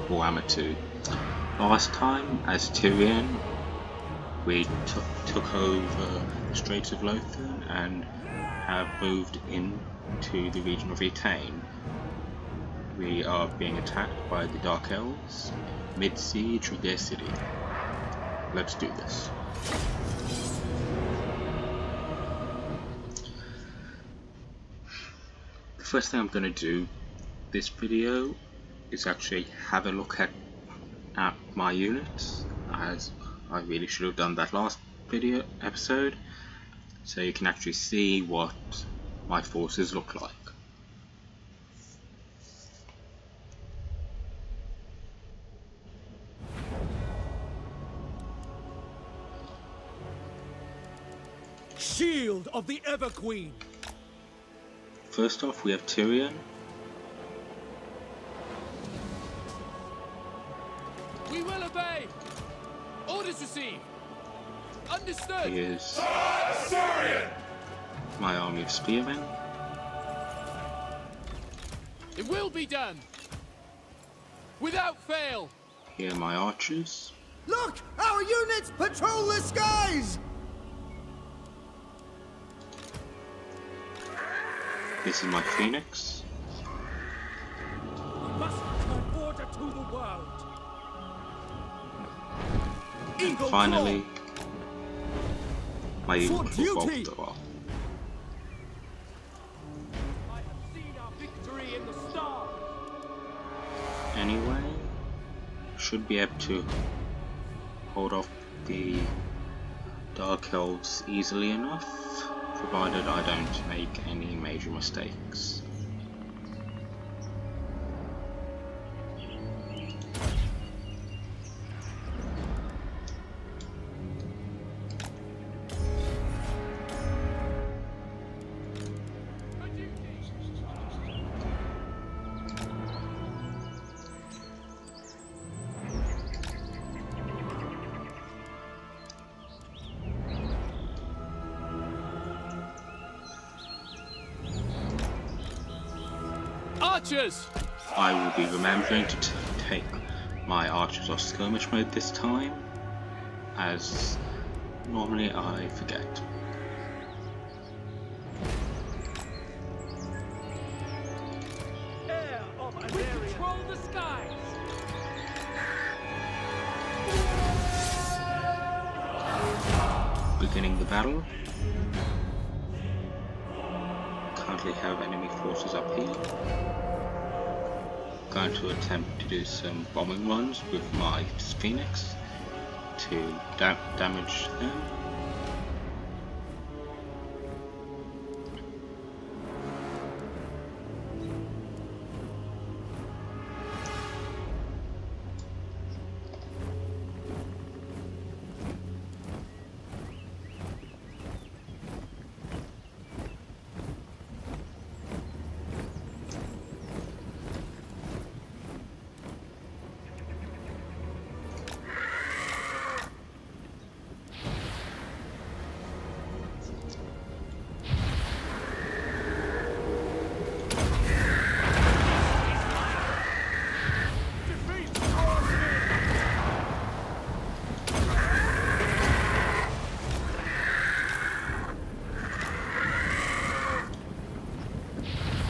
Warhammer 2. Last time, as Tyrion, we took over the Straits of Ulthuan and have moved into the region of Eataine. We are being attacked by the Dark Elves, mid-siege of their city. Let's do this. The first thing I'm going to do this video is actually have a look at my units, as I really should have done that last episode, so you can actually see what my forces look like. Shield of the Ever Queen. First off, we have Tyrion. We will obey. Orders received. Understood. Here's my army of spearmen. It will be done. Without fail. Here are my archers. Look! Our units patrol the skies! This is my phoenix. We must return order to the world. And finally, my eagle duty. Vortex. I have seen our victory in the stars. Anyway, should be able to hold off the Dark Elves easily enough, provided I don't make any major mistakes. Archers! I will be remembering to take my archers off skirmish mode this time, as normally I forget. Air of we control the skies! Beginning the battle. Currently have enemy forces up here. Going to attempt to do some bombing runs with my phoenix to damage them.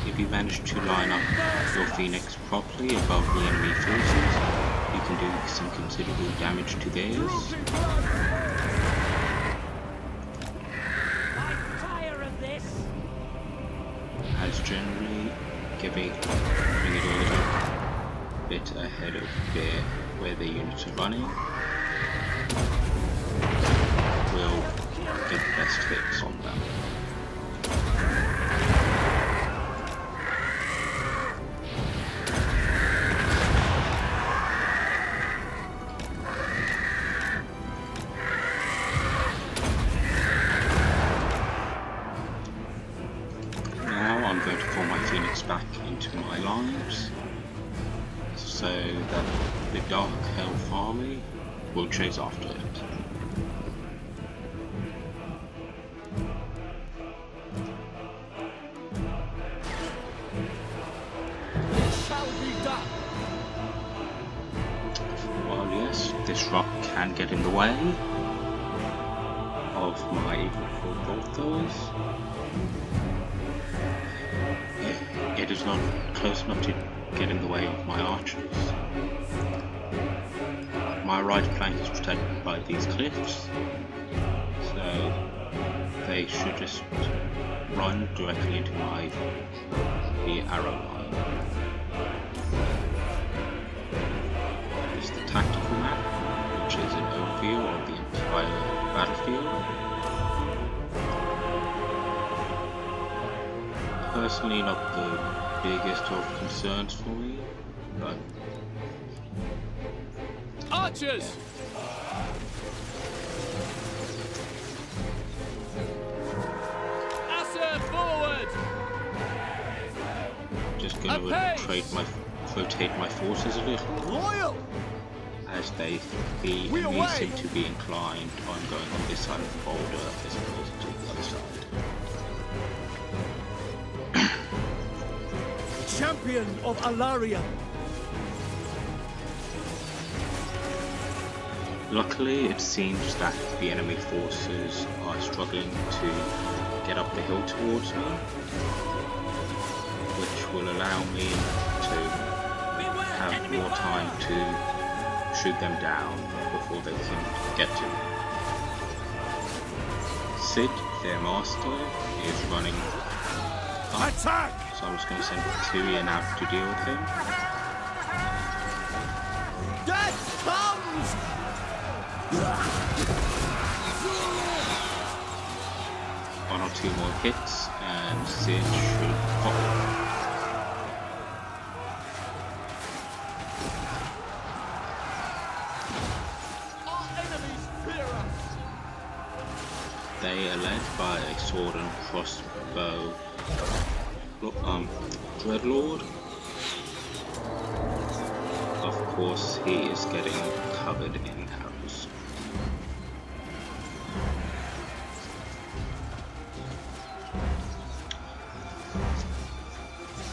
If you manage to line up your phoenix properly above the enemy forces, you can do some considerable damage to theirs. I'm tired of this. As generally, bring it a little bit ahead of where the units are running will get the best hits on them. I'm going to form my phoenix back into my lines so that the Dark Elf army will chase after it. It shall be done. this rock can get in the way of my equal bolters. It is not close enough to get in the way of my archers. My right flank is protected by these cliffs, so they should just run directly into the arrow line. This is the tactical map, which is an overview of the entire battlefield. Personally, not the biggest of concerns for me, but Archers! Asser forward! just going to rotate my forces a little, Loyal! as the enemies seem to be inclined on going on this side of the boulder as opposed to the other side. Champion of Alaria! Luckily, it seems that the enemy forces are struggling to get up the hill towards me, which will allow me to have more time to shoot them down before they can get to me. Sid, their master, is running up, Attack! so I'm just going to send Tyrion out to deal with him. Death comes! One or two more hits and Sid should fall. Our enemies fear us! They are led by a sword and crossbow Dreadlord. Of course, he is getting covered in arrows.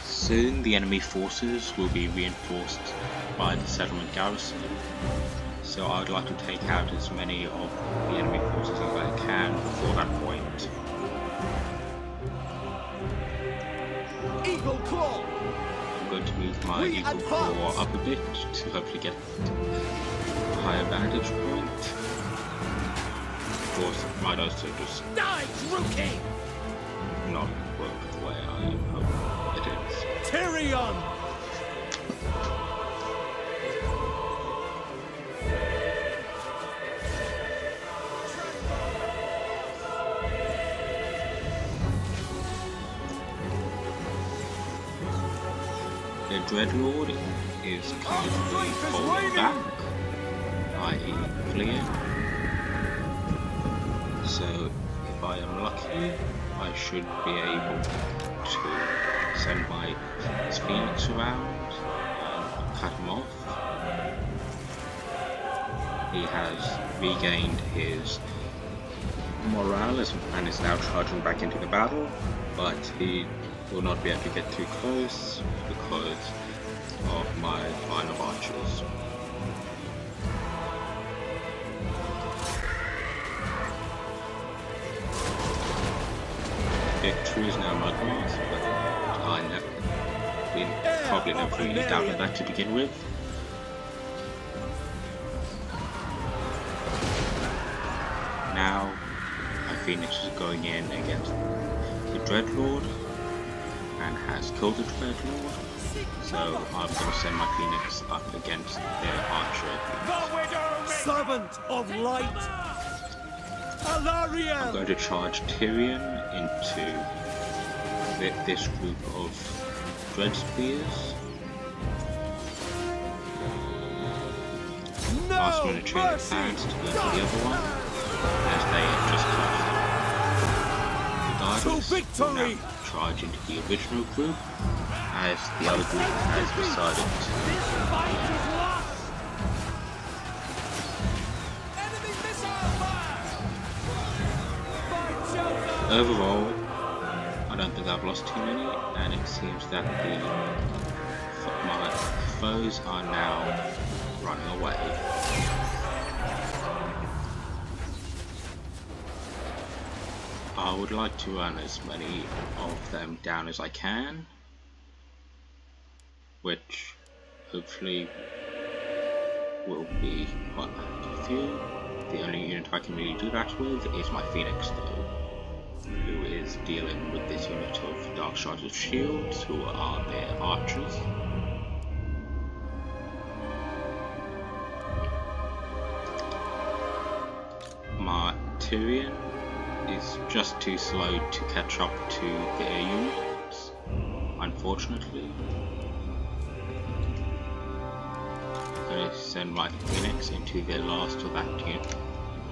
Soon the enemy forces will be reinforced by the settlement garrison, so I would like to take out as many of the enemy forces as I can before that point. Eagle Claw! I'm going to move my Eagle Claw up a bit to hopefully get a higher vantage point. Of course, it might also just Die, Rookie! not work the way I hope it is. Tyrion! The Dreadlord is currently holding back, i.e. fleeing. So if I am lucky, I should be able to send my Phoenix around and cut him off. He has regained his morale and is now charging back into the battle, but he will not be able to get too close because of my line of archers. Victory is now mud mask, but we probably never really doubted that to begin with. Now my Phoenix is going in against the Dreadlord and has killed the Dreadlord, so I'm going to send my Phoenix up against their archer. Servant of light! Alaria! I'm going to charge Tyrion into this group of Dread Spears. Last minute chain of plans to go to the other one, as they have just closed. Regardless, we'll now charge into the original group, as the other group has decided to. Overall, I don't think I've lost too many, and it seems that my foes are now running away. I would like to run as many of them down as I can, which hopefully will be quite a few. The only unit I can really do that with is my Phoenix though, who is dealing with this unit of Dark Shards of Shields, who are their archers. My Tyrion is just too slow to catch up to their units, unfortunately. I'm going to send my Phoenix into the last of that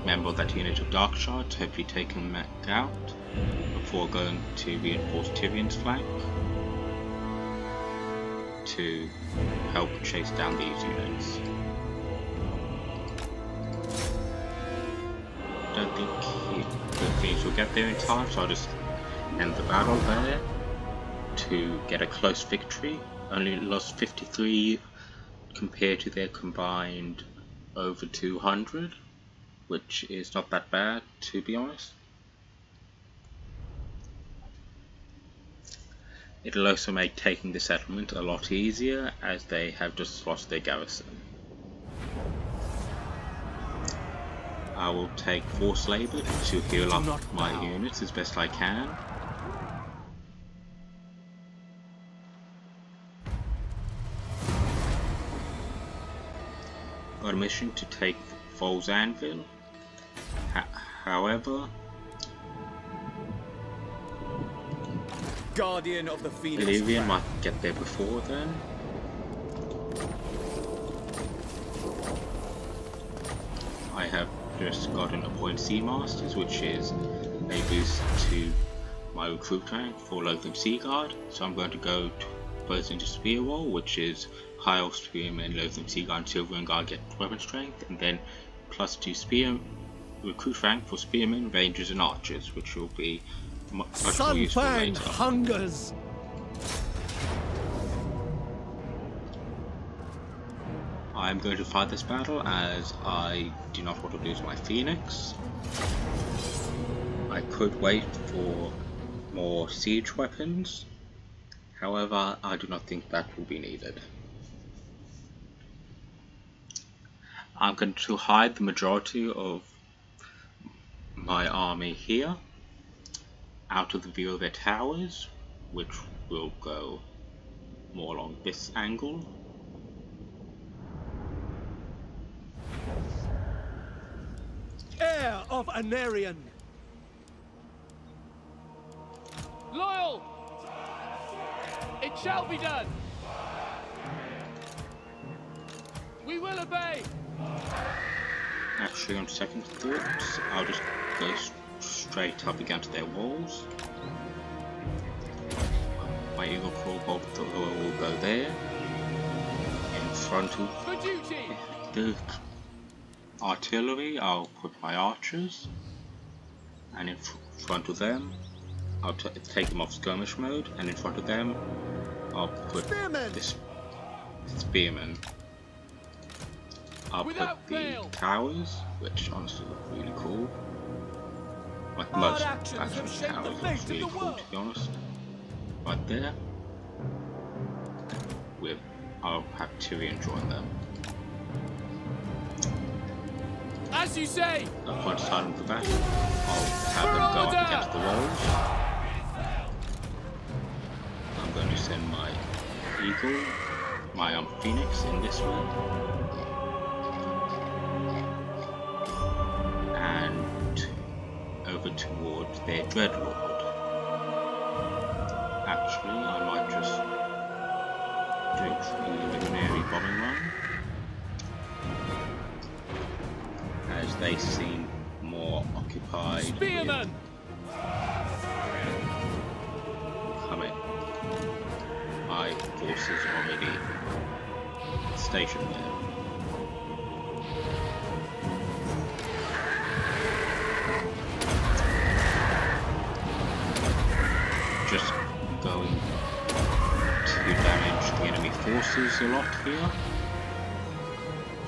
member of that unit of Dark Shards, hopefully take him out before going to reinforce Tyrion's flank to help chase down these units. Don't think the Phoenix will get there in time, so I'll just end the battle there to get a close victory. Only lost 53 compared to their combined over 200, which is not that bad, to be honest. It'll also make taking the settlement a lot easier, as they have just lost their garrison. I will take Force Labor to heal up my units as best I can. Got a mission to take Foal's Anvil. However, Guardian of the Phoenix Eataine might get there before then. I have just gotten Appoint Sea Masters, which is a boost to my recruit rank for Ulthuan Sea Guard. So I'm going to go both into Spear Wall, which is High Elf Spearmen, Ulthuan Sea Guard, and Silver Guard get weapon strength, and then +2 Spear recruit rank for Spearmen, Rangers, and Archers, which will be much more useful later. hungers. I'm going to fight this battle as I do not want to lose my Phoenix. I could wait for more siege weapons, however I do not think that will be needed. I'm going to hide the majority of my army here, out of the view of their towers, which will go more along this angle. Heir of Anarion. Loyal! It shall be done! We will obey! Actually, on second thoughts, I'll just go straight up against their walls. My Eagle Claw Bolt will go there, in front of For duty! the artillery. I'll put my archers, and in front of them I'll take them off skirmish mode, and in front of them I'll put this spearmen. I'll Without put the fail. towers, which honestly look really cool. Like most actions have faction shaped the towers fate look of really the cool, world. to be honest. Right there. I'll have Tyrion join them. As you say! Upon starting the battle, I'll have them go up against the walls. I'm going to send my Eagle, my Phoenix in this way. And over towards their Dreadlord. Actually, I might just do a preliminary bombing run, as they seem more occupied Spearman! with coming. My forces are already stationed there. Just going to damage the enemy forces a lot here.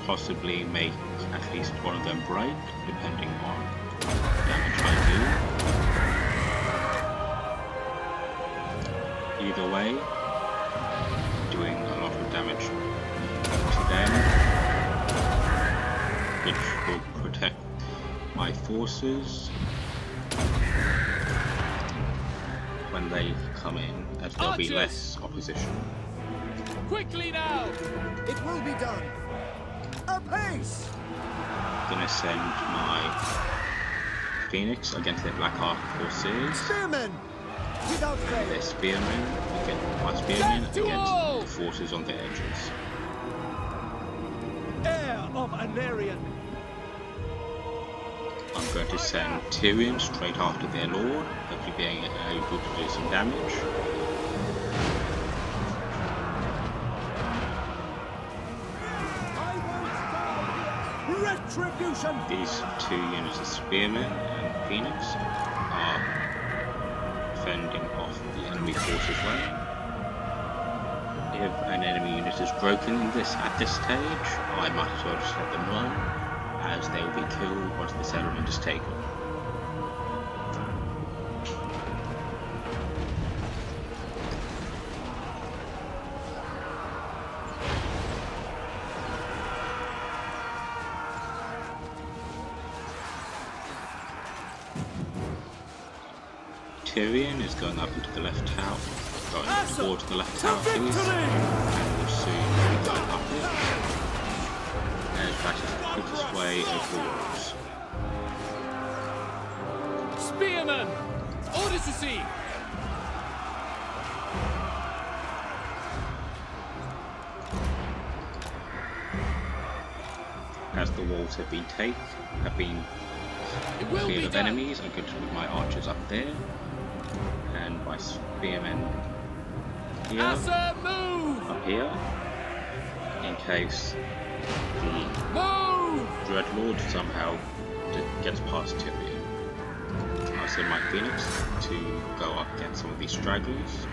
Possibly make at least one of them break, depending on damage I do. either way, doing a lot of damage to them, which will protect my forces when they come in, as there'll be less opposition. Quickly now! It will be done. Apace! Gonna send my Phoenix against their Black Ark forces. Spearmen! Without fail. Their spearmen against my spearmen against the forces on their edges. Heir of Anarian! I'm going to send Tyrion straight after their lord, hopefully being able to do some damage. Retribution! These two units of spearmen and Phoenix are fending off the enemy force as well. If an enemy unit is broken at this stage, I might as well just let them run, as they will be killed once the settlement is taken. Tyrion is going up into the left tower, going towards the left tower, please, and will soon be going up it, as that is the quickest way over the walls. Spearmen! Orders to see! As the walls have been cleared of enemies, I'm going to move my archers up there, and my spearmen here, up here, in case the Dreadlord somehow gets past Tyrion. I'll send my Phoenix to go up against some of these stragglers.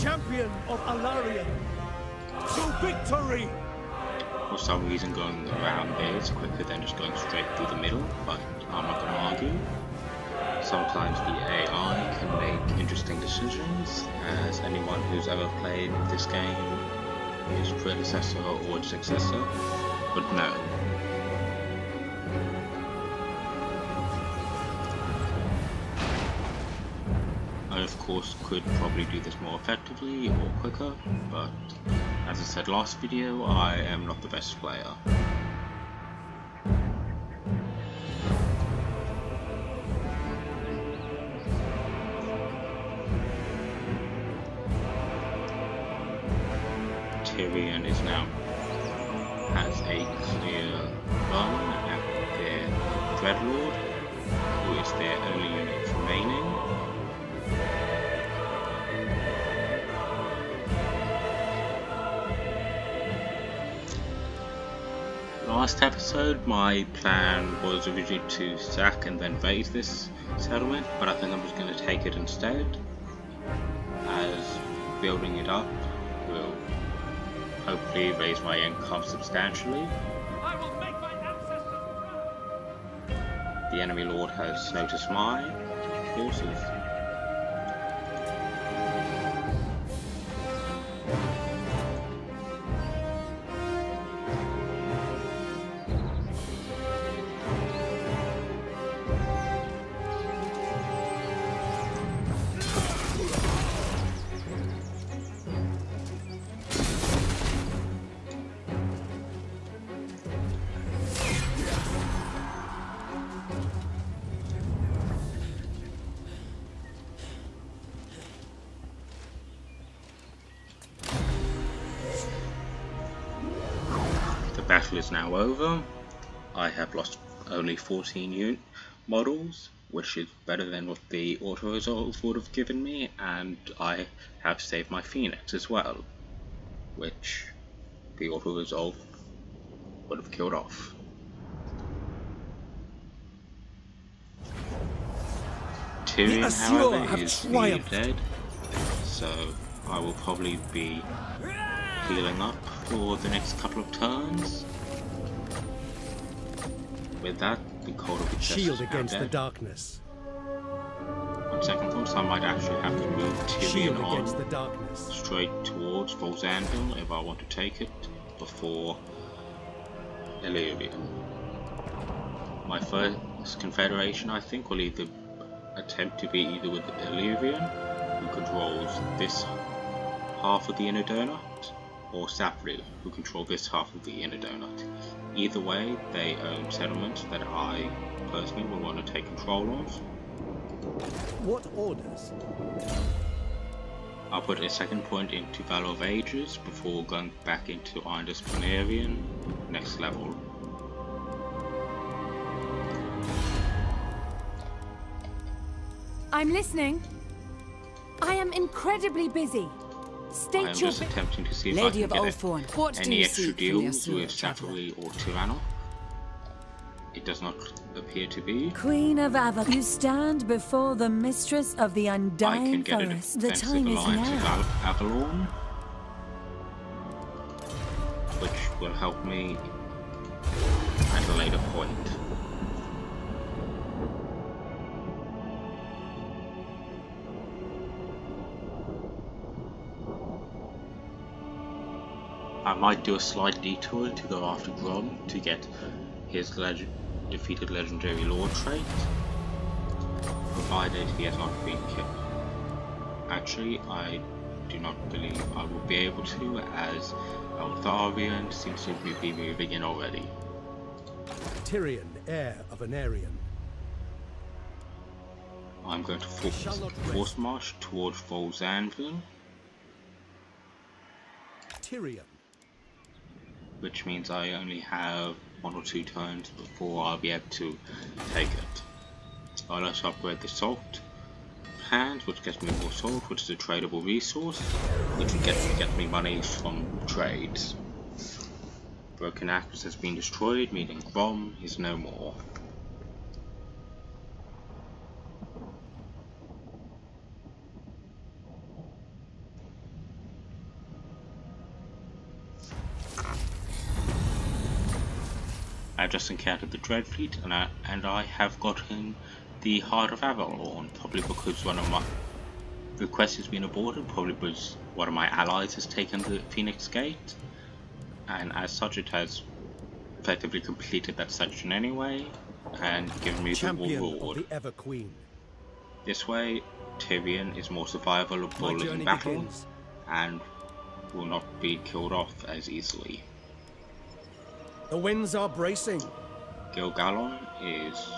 Champion of Alarian! To victory! For some reason going around there is quicker than just going straight through the middle, but I'm not going to argue. Sometimes the AI can make interesting decisions, as anyone who's ever played this game, its predecessor or its successor, would know. I of course could probably do this more effectively or quicker, but as I said last video, I am not the best player. Tyrion is now has a clear run at their Dreadlord, who is their only unit remaining. Last episode, my plan was originally to sack and then raise this settlement, but I think I'm just going to take it instead, as building it up will hopefully raise my income substantially. I will make my ancestors proud! The enemy lord has noticed my forces. The battle is now over. I have lost only 14 models, which is better than what the auto-resolve would have given me, and I have saved my Phoenix as well, which the auto-resolve would have killed off. Tyrion, however, is nearly dead, so I will probably be healing up for the next couple of turns. With that, the cold of the chest. Shield against the darkness. On second thoughts, I might actually have to move Shield Tyrion against on the darkness. straight towards Volzandil if I want to take it before Illyrian. My first confederation, I think, will either attempt to be either with Illyrian, who controls this half of the inner donut, or Sapri, who control this half of the inner donut. Either way, they own settlements that I personally will want to take control of. What orders? I'll put a second point into Valor of Ages before going back into Iron Disciplinarian next level. I'm listening. I am incredibly busy. I am just attempting to see if Lady I can of Ulthuan, get any extra deals with Safari or Tyranno. It does not appear to be. Queen of Avalon, you stand before the mistress of the I can undying get a forest. The defensive time is alliance with now. Avalon, which will help me at a later point. I might do a slight detour to go after Grom to get his defeated legendary lord trait, provided he has not been killed. Actually, I do not believe I will be able to, as Ulthuan seems to be moving in already. Tyrion, heir of an Aryan. I'm going to force march towards Volzandil, Tyrion. which means I only have 1 or 2 turns before I'll be able to take it. I'll also upgrade the salt hands, which gets me more salt, which is a tradable resource, which will get me money from trades. Broken Axe has been destroyed, meaning Bomb is no more. I've just encountered the Dread Fleet, and I have gotten the Heart of Avalon, probably because one of my requests has been aborted, probably because one of my allies has taken the Phoenix Gate, and as such it has effectively completed that section anyway, and given me the reward. Of the Ever Queen. This way, Tyrion is more survivable in battle, begins. and will not be killed off as easily. The winds are bracing. Gilgalon is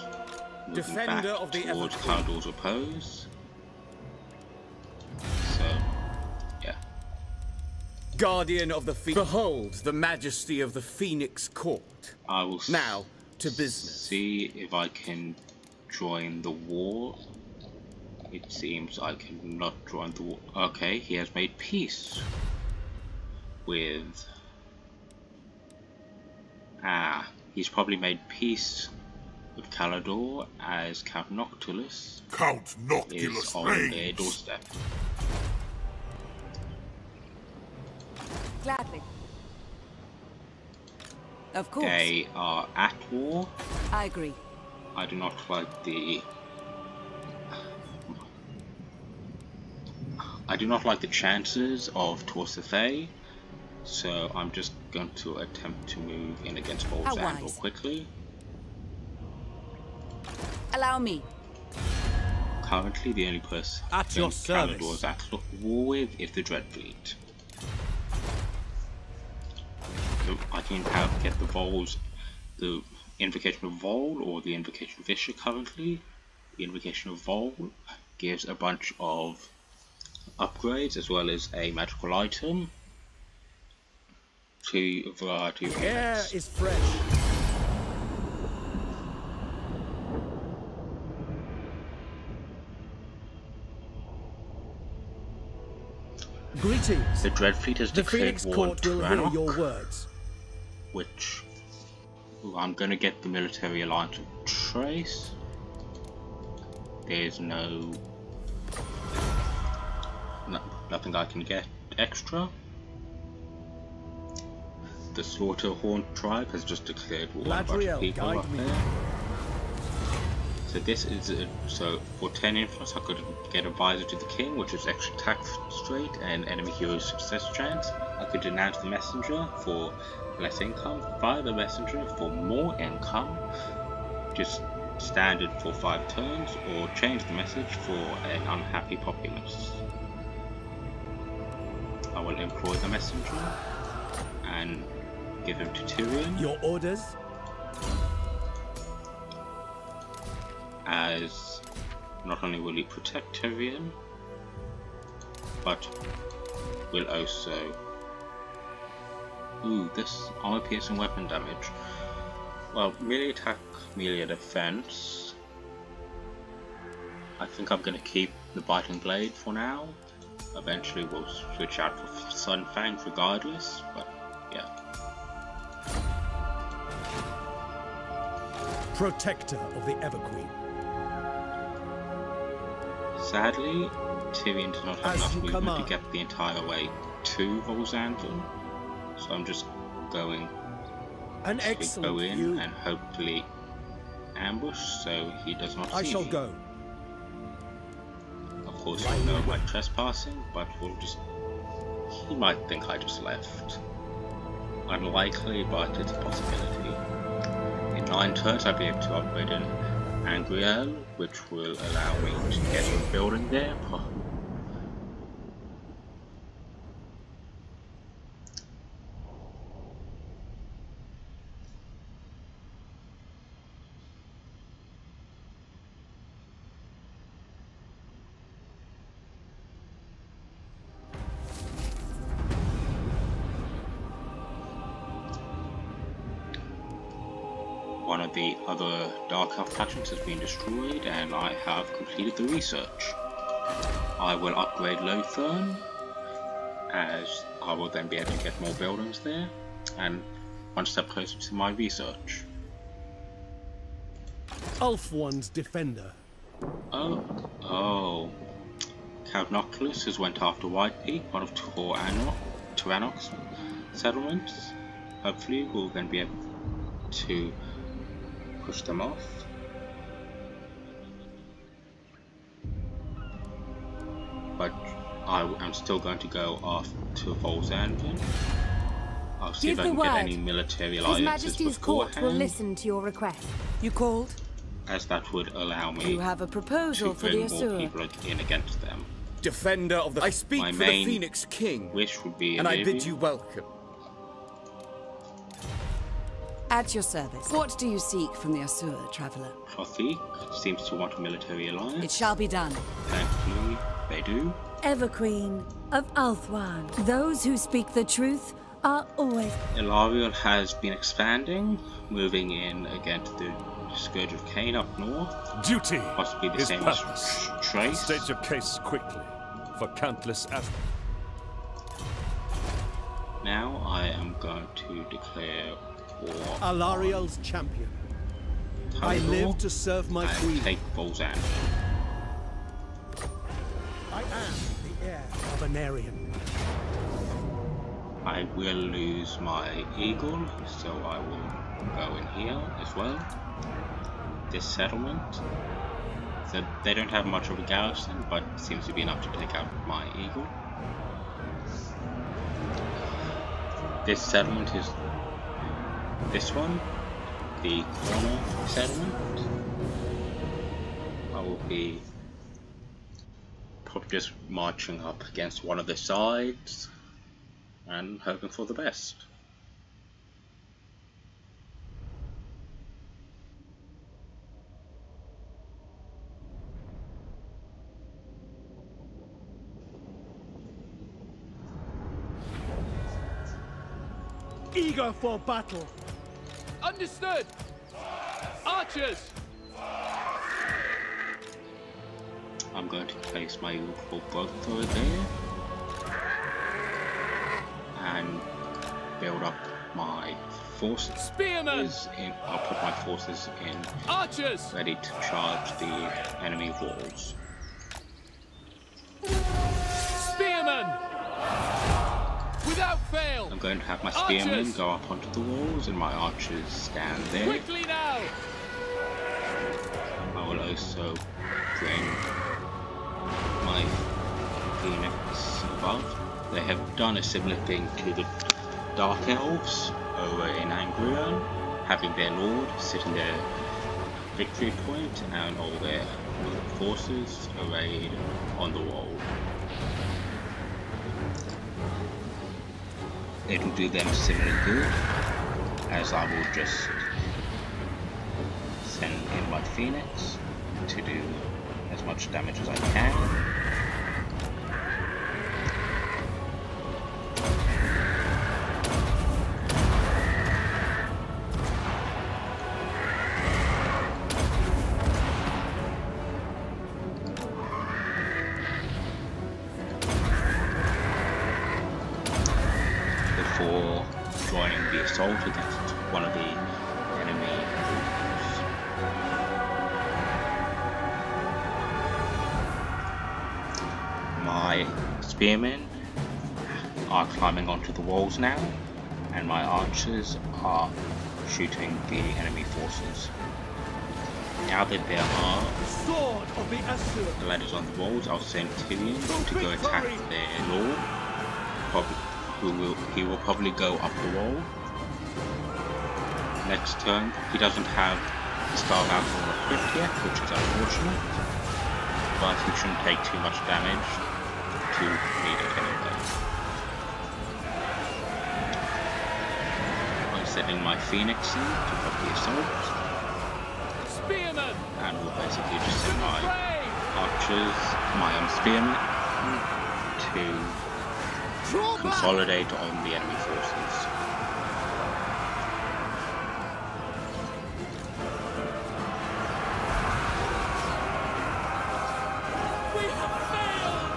moving Defender back of the towards Ever Queen. Caldor's Oppose. So, yeah. Guardian of the Phoenix. Behold the majesty of the Phoenix Court. I will Now, to business. see if I can join the war. It seems I cannot join the war. Okay, he has made peace with... he's probably made peace with Calador, as Count Noctilus is on their doorstep. Gladly. Of course. They are at war. I agree. I do not like the... I do not like the chances of Torsathay, so I'm just going to attempt to move in against Volzandil quickly. Allow me. Currently, the only person At your service. Calador is at war with is the Dread Fleet. So I can get the Invocation of Vol or the Invocation of Visher currently. The Invocation of Vol gives a bunch of upgrades as well as a magical item to a variety of Air units. is fresh. Greetings. The Dread Fleet has The declared Phoenix war on Court will hear Tyrannoc, your words. which I'm going to get the military alliance of Trace. There's nothing I can get extra. The Slaughterhorn tribe has just declared war on a bunch of Ladriel, people guide up me. there. So this is so for 10 influence I could get Advisor to the King, which is extra attack straight and enemy hero success chance. I could denounce the Messenger for less income, fire the Messenger for more income, just standard for 5 turns, or change the message for an unhappy populace. I will employ the Messenger and give him to Tyrion. Your orders? As not only will he protect Tyrion, but will also... Ooh, this armor piercing weapon damage. Well, melee attack, melee defense. I think I'm going to keep the biting blade for now. Eventually we'll switch out for Sunfang regardless, but yeah. Protector of the Everqueen. Sadly, Tyrion does not have enough movement to get the entire way to Volxandon, so I'm just going to go in and hopefully ambush so he does not see me. I shall go. Of course he'll know my trespassing, but he might think I just left. Unlikely, but it's a possibility. In 9 turns I'll be able to upgrade an Angriel, which will allow me to get a building there. One of the other Dark Elf factions has been destroyed and I have completed the research. I will upgrade Ulthuan, as I will then be able to get more buildings there, and one step closer to my research. Ulthuan's defender. Oh. Count Noculus has went after White Peak, one of Tyrannox's settlements. Hopefully we'll then be able to push them off. But I'm still going to go off to Volxandon. I'll see if I can get any military alliances His Majesty's court will beforehand, listen to your request. You called? as that would allow me You have a proposal to for the bring more Asura. people in against them. Defender of the... I speak My for the main Phoenix King, Wish would be and I Olivia. bid you welcome. At your service. What do you seek from the Asura, traveller? Clothy seems to want a military alliance. It shall be done. Thankfully, they do. Everqueen of Ulthuan. Those who speak the truth are always... Ilariel has been expanding, moving in against the Scourge of Cain up north. Duty Possibly the is same purpose. as Trace. State your case quickly, for countless Now I am going to declare war Alariel's champion. I Tyrador live to serve my and queen. take Volxandon. I am the heir of an Aryan. I will lose my eagle, so I will go in here as well. This settlement. So they don't have much of a garrison, but seems to be enough to take out my eagle. This settlement is this one, the corner settlement. I will be probably just marching up against one of the sides and hoping for the best. Eager for battle. Understood! Archers! I'm going to place my eagle both over there and build up my forces. Spearmen! I'll put my forces in Archers! ready to charge the enemy walls. Spearmen! Without fail! I'm going to have my spearmen Archers! go up onto the walls and my archers stand there. Quickly now! I will also bring my Phoenix above. They have done a similar thing to the Dark Elves over in Angrion, having their lord sit in their victory point and all their forces arrayed on the wall. It will do them similar good, as I will just send in my Phoenix to do as much damage as I can. Before joining the assault against one of the enemy groups. My spearmen are climbing onto the walls now, and my archers are shooting the enemy forces. Now that there are ladders on the walls, I'll send Tyrion to go attack their lord. He will probably go up the wall. Next turn, he doesn't have the Star Battle equipped yet, which is unfortunate, but he shouldn't take too much damage to need it anyway. I'm setting my Phoenix in to put the assault, Spearman! and we'll basically just send my archers, my spearmen, to consolidate on the enemy forces. We have failed!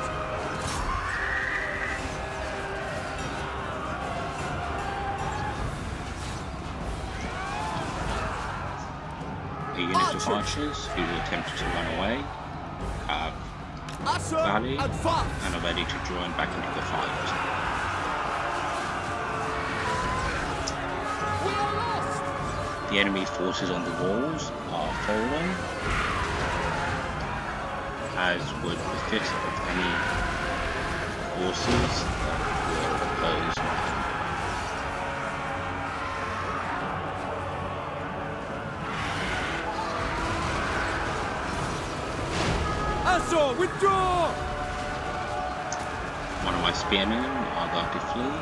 A unit of archers who attempted to run away have rallied and are ready to join back into the fight. The enemy forces on the walls are falling, as would befit of any forces that will oppose mine. Asor, withdraw! One of my spearmen are going to flee.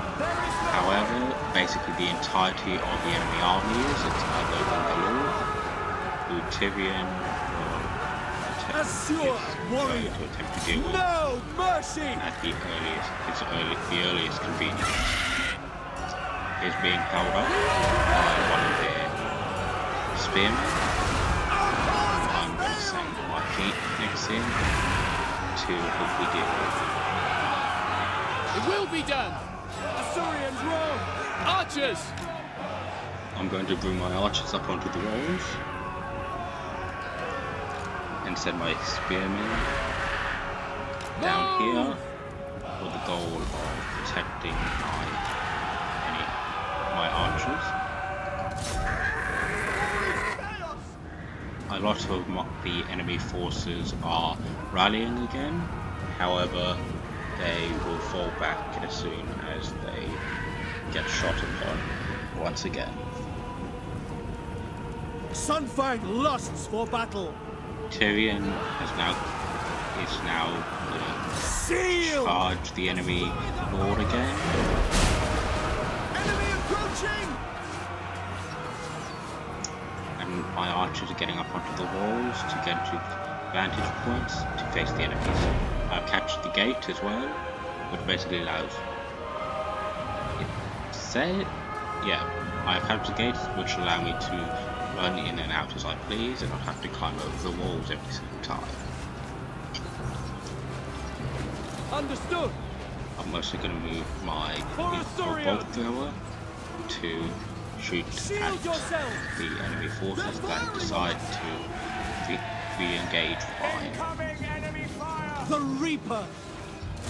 However, basically the entirety of the enemy army is other than the Lord, who Tyrion will attempt to deal with No mercy! at the earliest convenience. Is being held up by one of their spearmen. I'm going to send my Phoenix in to hopefully deal with it. It will be done! Assyrians row! Archers! I'm going to bring my archers up onto the walls and send my spearmen down here with the goal of protecting my archers. A lot of the enemy forces are rallying again, however they will fall back as soon as they get shot upon once again. Sunfang lusts for battle! Tyrion is now going to charge the enemy lord again. Enemy approaching! And my archers are getting up onto the walls to get to vantage points to face the enemies. I've captured the gate as well, which basically allows I have captured the gates which allow me to run in and out as I please and not have to climb over the walls every single time. Understood! I'm also going to move my bolt thrower to shoot at the enemy forces that decide to re-engage fire. The Reaper!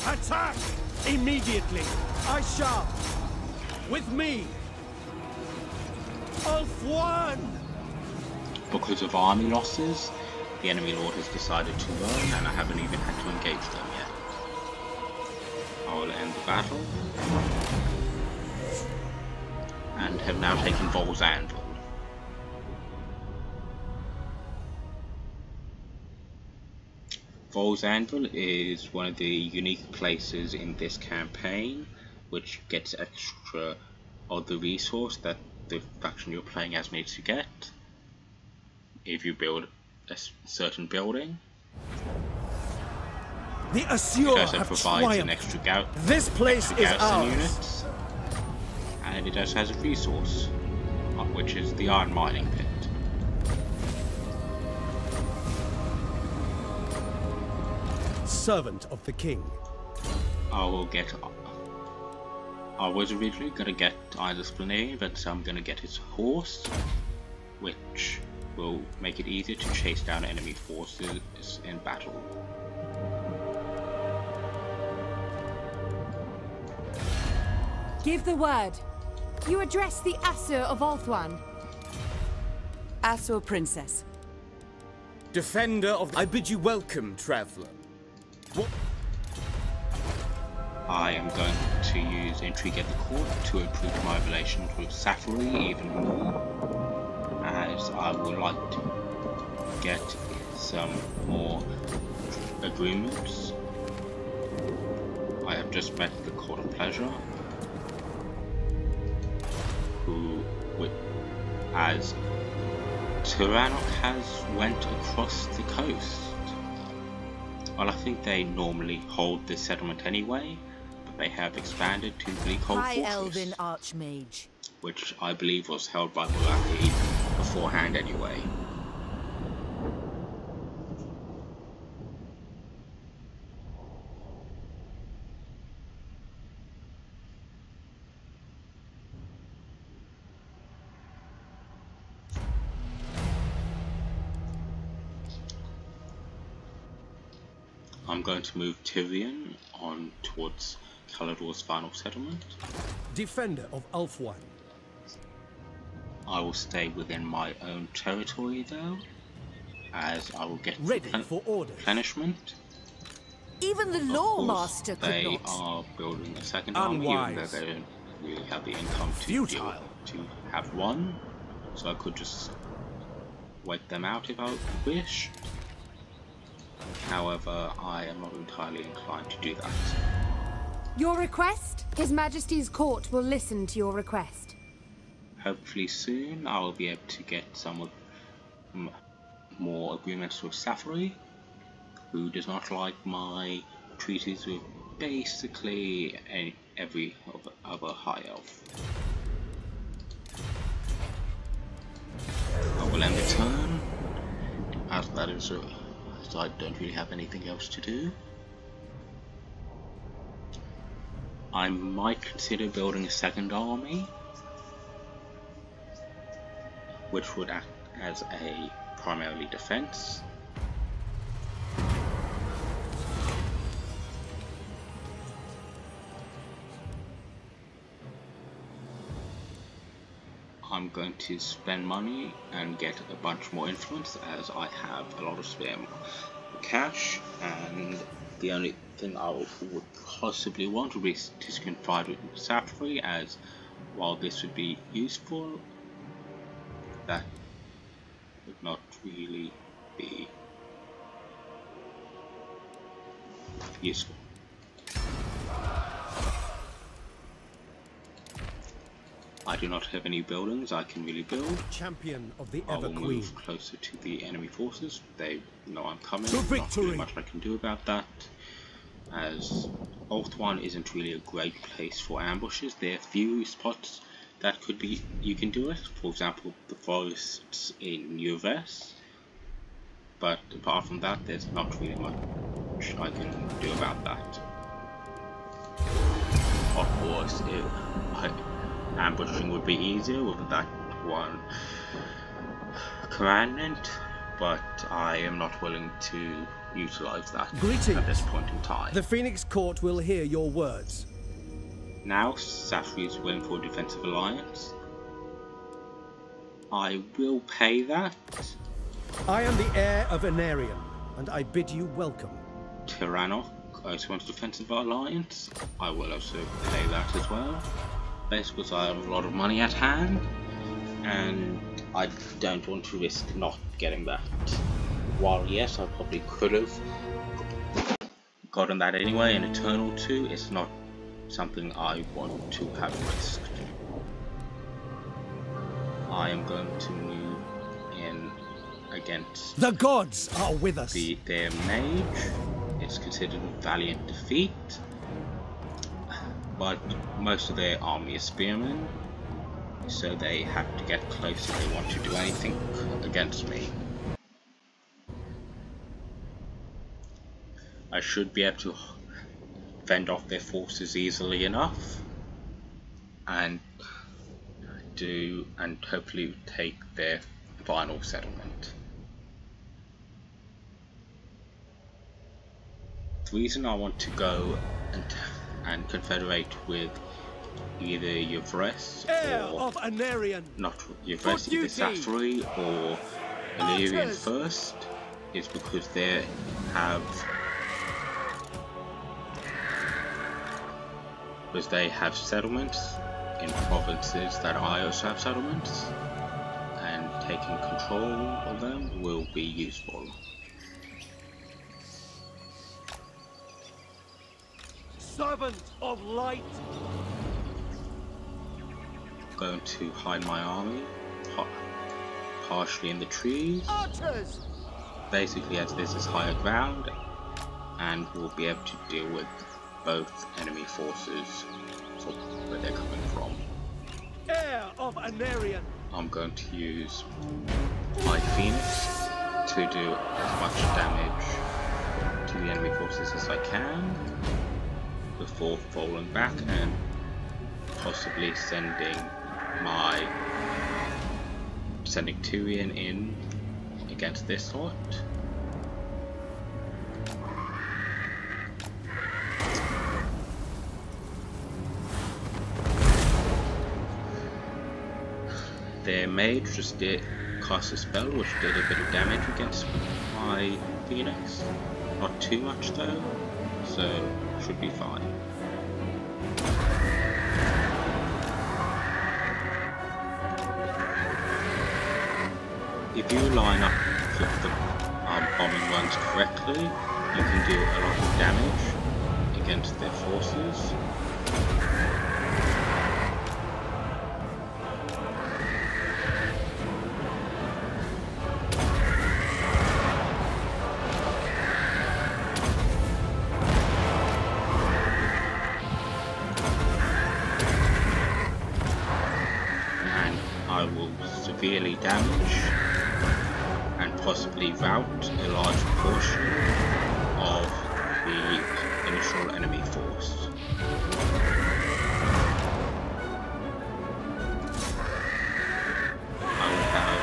Attack! Immediately! I shall! With me! Ulthuan! Because of army losses, the enemy lord has decided to run, and I haven't even had to engage them yet. I will end the battle, and have now taken Vol's Anvil. Vol's Anvil is one of the unique places in this campaign, which gets extra of the resource that the faction you're playing as needs to get if you build a certain building. The It Assure also have provides an triumphed. extra This place is garrison ours. units, and it also has a resource, which is the iron mining pit. Servant of the king. I was originally going to get Isaac's Splanade, but I'm going to get his horse, which will make it easier to chase down enemy forces in battle. Give the word. You address the Assur of Ulthuan. Assur Princess. Defender of... I bid you welcome, traveller. What? I am going to use Intrigue at the Court to improve my relations with Safari even more, as I would like to get some more agreements. I have just met the Court of Pleasure, who, as Tyrannok has went across the coast. Well, I think they normally hold this settlement anyway, but they have expanded to the Cold High Fortress, Elven Archmage. which I believe was held by Mulaki beforehand anyway. I'm going to move Tyrion on towards Calador's final settlement. Defender of Ulthuan. I will stay within my own territory though, as I will get Ready for orders. replenishment. Even the Of Law course, Master could they not. are building a second army, even though Unwise. they don't really have the income Futile. to have one, so I could just wait them out if I wish. However, I am not entirely inclined to do that. Your request? His Majesty's court will listen to your request. Hopefully soon I will be able to get some of more agreements with Safari, who does not like my treaties with basically every other high elf. I will end the turn, as that is as I don't really have anything else to do. I might consider building a second army, which would act as a primarily defense. I'm going to spend money and get a bunch more influence, as I have a lot of spare cash, and the only thing I would possibly want would be to confide with Safari, as while this would be useful, that would not really be useful. I do not have any buildings I can really build. Champion of the I will Ever Queen. move closer to the enemy forces. They know I'm coming. To Not victory! really much I can do about that, as Ulthuan isn't really a great place for ambushes. There are few spots that could be you can do it. For example, the forests in Uves. But apart from that, there's not really much I can do about that. Of course, ambushing would be easier with that one commandment, but I am not willing to utilize that Greetings. at this point in time. The Phoenix Court will hear your words. Now Safri is willing for a defensive alliance. I will pay that, I am the heir of Eataine, and I bid you welcome. Tyrannoc, Ulthuan's defensive alliance. I will also play that as well. Basically, because I have a lot of money at hand, and I don't want to risk not getting that. While yes, I probably could have gotten that anyway in Eternal 2, it's not something I want to have risked. I am going to move in against The gods are with us. their mage. It's considered a valiant defeat, but most of their army is spearmen, so they have to get close if they want to do anything against me. I should be able to fend off their forces easily enough and hopefully take their final settlement. The reason I want to go and confederate with either Yvres or of Eataine. not Yvres, either Safari or Illyrian first, is because they have settlements in provinces that I also have settlements, and taking control of them will be useful. Servant of light. I'm going to hide my army partially in the trees, Archers! basically as this is higher ground, and we'll be able to deal with both enemy forces from where they're coming from. Heir of Eataine. I'm going to use my Phoenix to do as much damage to the enemy forces as I can before falling back and possibly sending Tyrion in against this lot. Their mage just cast a spell which did a bit of damage against my Phoenix. Not too much though, so should be fine. If you line up the bombing runs correctly, you can do a lot of damage against their forces. I will severely damage and possibly rout a large portion of the initial enemy force. I will have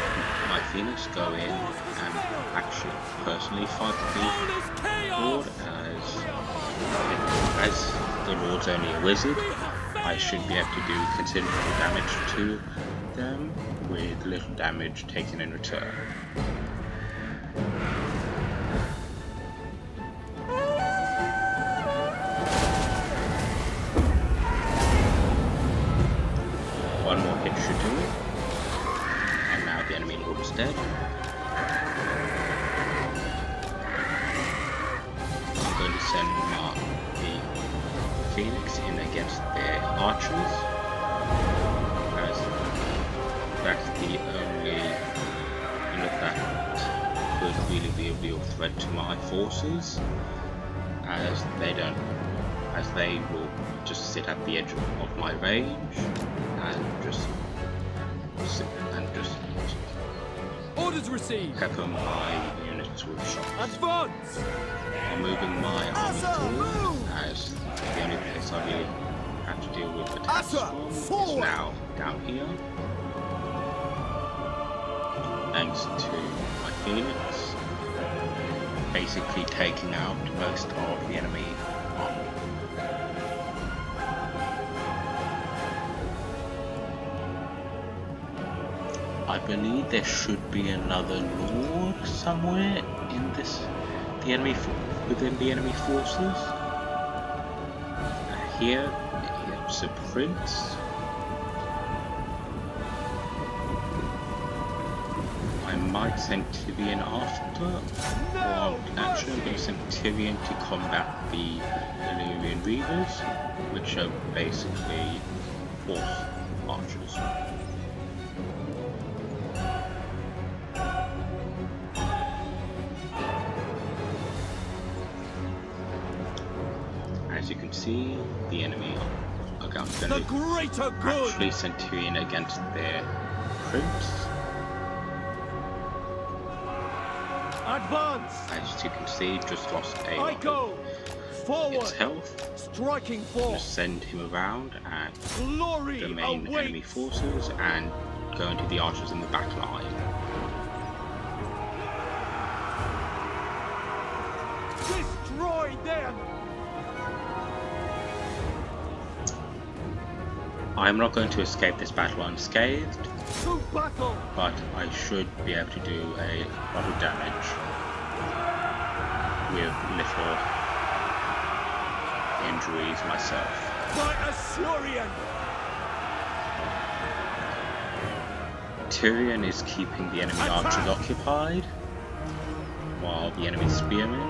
my Phoenix go in and actually personally fight the Lord, as the Lord's only a wizard. I should be able to do considerable damage to them with little damage taken in return. One more hit should do it, and now the enemy lord is dead. I'm going to send the Phoenix in against their archers, as that's the only unit that could really be a real threat to my forces, as they will just sit at the edge of my range and just Orders received. pepper my units with shots. Advance. I'm moving my army forward, as the only place I really have to deal with attacks from is now down here, thanks to my Phoenix basically taking out most of the enemy army. I believe there should be another lord somewhere in this, within the enemy forces. Here, it's a prince. I might send Tyrion after, or actually I'm going to send Tyrion to combat the Illyrian Reavers, which are basically horse archers. As you can see, the enemy are going to actually send Tyrion against their prince. Advance! As you can see, just lost a lot go! Forward! of its health. Striking force! Just send him around at Glory the main awaits. enemy forces and go into the archers in the back line. Destroy them! I'm not going to escape this battle unscathed, To battle! but I should be able to do a lot of damage with little injuries myself. By Assyrian! Tyrion is keeping the enemy archers occupied, while the enemy spearmen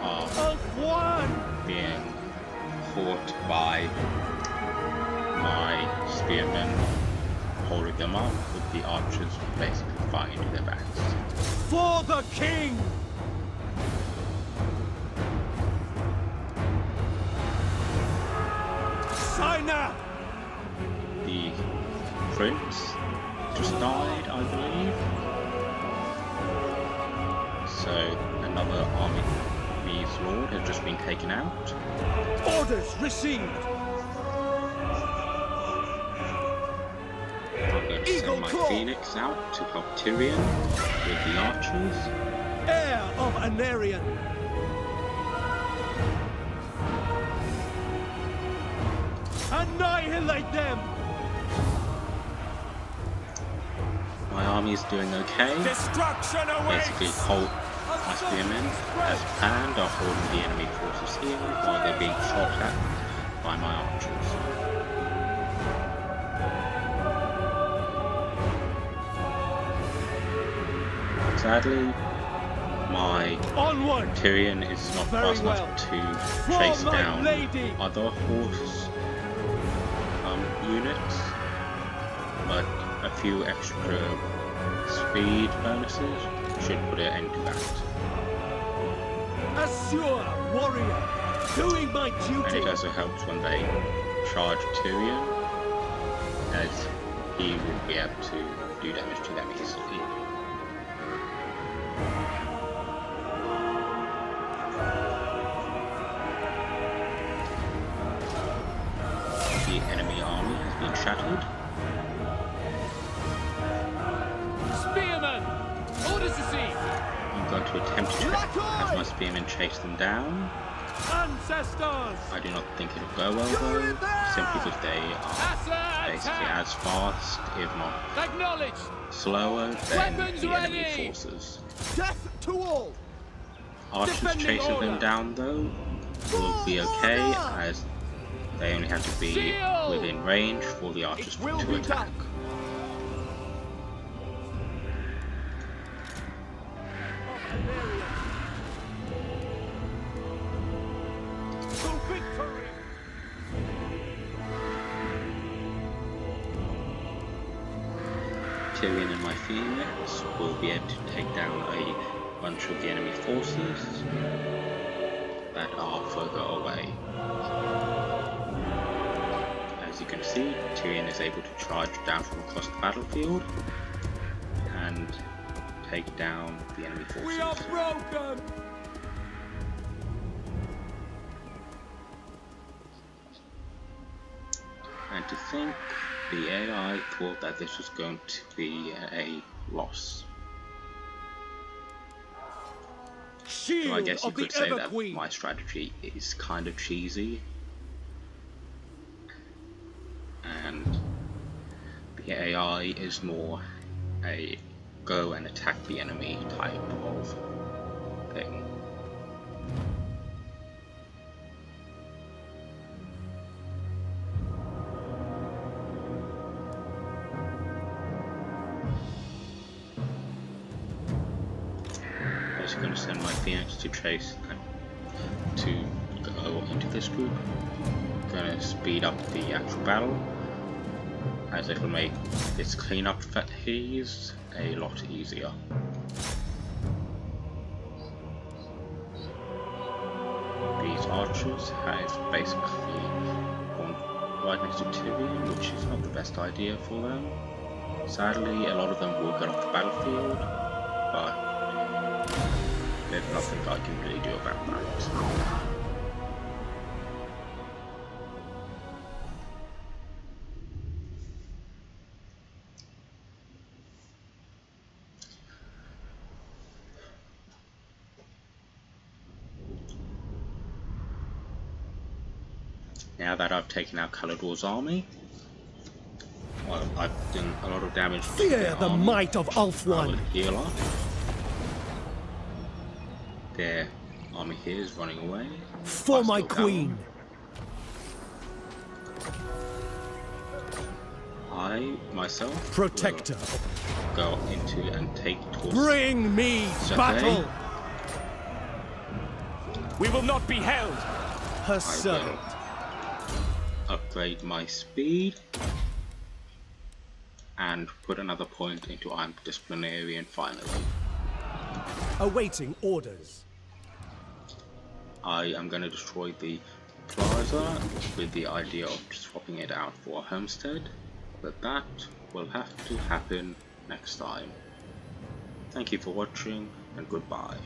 are Ulthuan! being fought by my spearmen, holding them up with the archers basically fighting to their backs. For the king! Signer! The prince just died, I believe. So another army's lord has just been taken out. Orders received! I'm going to send my Phoenix out to help Tyrion with the archers. Heir of Anarian! Annihilate them! My army is doing okay. Destruction awaits! Basically, my spearmen, as planned, are holding the enemy forces here while they're being shot at by my archers. Sadly, my Tyrion is not fast enough to chase down other horse units, but a few extra speed bonuses should put an end to that. Assure warrior, doing my duty. And it also helps when they charge Tyrion, as he will be able to do damage to them easily. The enemy army has been shattered. Spearman, orders received. I'm going to attempt to have my spearmen chase them down. Ancestors. I do not think it'll go well though, simply because they are basically as fast, if not slower, than the enemy forces. Death to all. Archers chasing them down though will be okay, as they only have to be within range for the archers to attack. Tyrion and my Phoenix will be able to take down a bunch of the enemy forces that are further away. As you can see, Tyrion is able to charge down from across the battlefield and take down the enemy forces. We are broken! And to think, the AI thought that this was going to be a loss. So I guess you could say that my strategy is kind of cheesy. And the AI is more a go and attack the enemy type of thing. I'm just going to send my Phoenix to chase and to go into this group. I'm going to speed up the actual battle, as it will make this cleanup phase a lot easier. These archers have basically gone right next to Tyrion, which is not the best idea for them. Sadly, a lot of them will get off the battlefield, but there's nothing I can really do about that. Now that I've taken out Calador's army, well, I've done a lot of damage to Fear the army. might of I will Ulthuan! heal up. Their army here is running away. For my Still queen! I, myself, Protector! will go into and take towards Bring me Eataine. battle! We will not be held! Her I servant! will upgrade my speed and put another point into Iron Disciplinarian finally. Awaiting orders. I am going to destroy the plaza with the idea of swapping it out for a homestead, but that will have to happen next time. Thank you for watching and goodbye.